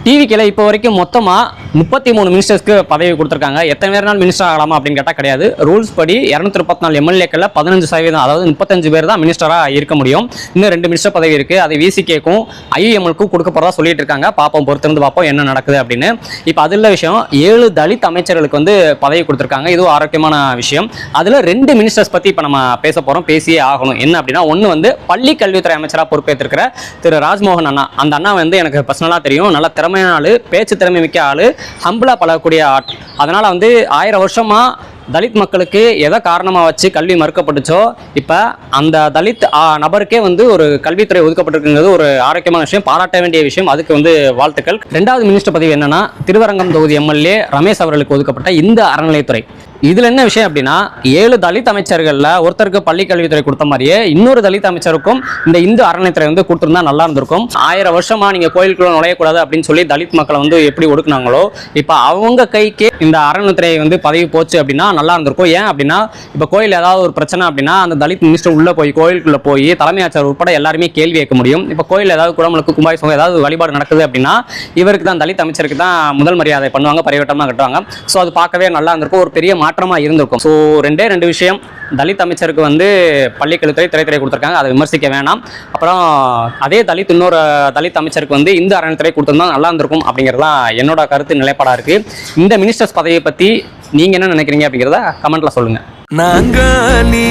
டிவிக்கில் இப்போ வரைக்கும் மொத்தமாக 33 மினிஸ்டர்ஸ்க்கு பதவி கொடுத்துருக்காங்க. எத்தனை பேர் நாள் மினிஸ்டர் ஆகலாமா அப்படின்னு கேட்டால் கிடையாது. ரூல்ஸ் படி 234 எம்எல்ஏக்களில் 15%, அதாவது 35 பேர் தான் மினிஸ்டராக இருக்க முடியும். இன்னும் 2 மினிஸ்டர் பதவி இருக்குது. அது விசிகேக்கும் ஐஎம்எல்க்கும் கொடுக்க போகிறதா சொல்லிட்டு இருக்காங்க. பார்ப்போம், பொறுத்திருந்து பார்ப்போம் என்ன நடக்குது அப்படின்னு. இப்போ அதில் விஷயம் 7 தலித் அமைச்சர்களுக்கு வந்து பதவி கொடுத்துருக்காங்க. இதுவும் ஆரோக்கியமான விஷயம். அதில் 2 மினிஸ்டர்ஸ் பற்றி இப்போ நம்ம பேச போகிறோம், பேசியே ஆகணும். என்ன அப்படின்னா, ஒன்று வந்து பள்ளி கல்வித்துறை அமைச்சராக பொறுப்பேற்றிருக்கிற திரு ராஜ்மோகன் அண்ணா. அந்த அண்ணா வந்து எனக்கு பர்சனலாக தெரியும். நல்ல திறமையான ஆள், பேச்சு திறமை மிக்க ஆள், ஹம்பிளா பழகக்கூடிய ஆள். அதனால் வந்து 1000 வருஷமாக தலித் மக்களுக்கு எதை காரணமாக வச்சு கல்வி மறுக்கப்பட்டுச்சோ, இப்போ அந்த தலித் நபருக்கே வந்து ஒரு கல்வித்துறை ஒதுக்கப்பட்டிருக்குங்கிறது ஒரு ஆரோக்கியமான விஷயம், பாராட்ட வேண்டிய விஷயம். அதுக்கு வந்து வாழ்த்துக்கள். 2வது மினிஸ்டர் பதவி என்னன்னா, திருவரங்கம் தொகுதி எம்எல்ஏ ரமேஷ் அவர்களுக்கு ஒதுக்கப்பட்ட இந்த அறநிலையத்துறை. இதில் என்ன விஷயம் அப்படின்னா, 7 தலித் அமைச்சர்களில் ஒருத்தருக்கு பள்ளி கல்வித்துறை கொடுத்த மாதிரியே இன்னொரு தலித் அமைச்சருக்கும் இந்த இந்து அறநிலையத்துறை வந்து கொடுத்துருந்தா நல்லா இருந்திருக்கும். 1000 வருஷமா நீங்கள் கோயிலுக்குள்ள நுழையக்கூடாது அப்படின்னு சொல்லி தலித் மக்களை வந்து எப்படி ஒடுக்குனாங்களோ, இப்போ அவங்க கைக்கே இந்த அறநிலையத்துறை வந்து பதவி போச்சு அப்படின்னா நல்லா இருந்திருக்கும். ஏன் அப்படின்னா, இப்போ கோயில் ஏதாவது ஒரு பிரச்சனை அப்படின்னா அந்த தலித் மினிஸ்டர் உள்ளே போய் கோயிலுக்குள்ளே போய் தலைமை ஆச்சார் உட்பட எல்லாருமே கேள்வி கேட்க முடியும். இப்போ கோயில் ஏதாவது குடமுழுக்கு கும்பாபிஷேகம் ஏதாவது வழிபாடு நடக்குது அப்படின்னா இவருக்கு தான், தலித் அமைச்சருக்கு தான் முதல் மரியாதை பண்ணுவாங்க, பரிவட்டமாக கட்டுவாங்க. ஸோ அது பார்க்கவே நல்லா இருந்திருக்கும், ஒரு பெரிய மாற்றமாக இருந்திருக்கும். ஸோ 2 விஷயம். தலித் அமைச்சருக்கு வந்து பள்ளிக்கல்வித்துறை, திரைத்துறை கொடுத்துருக்காங்க, அதை விமர்சிக்க வேணாம். அப்புறம் அதே தலித் இன்னொரு தலித் அமைச்சருக்கு வந்து இந்த அறநிலையத்துறை கொடுத்துருந்தா நல்லா இருந்திருக்கும் அப்படிங்கிறதான் என்னோட கருத்து, நிலைப்பாடாக இருக்குது. இந்த மினிஸ்டர்ஸ் பதவியை பற்றி நீங்கள் என்ன நினைக்கிறீங்க அப்படிங்கிறத கமெண்ட்டில் சொல்லுங்கள். நாங்காலி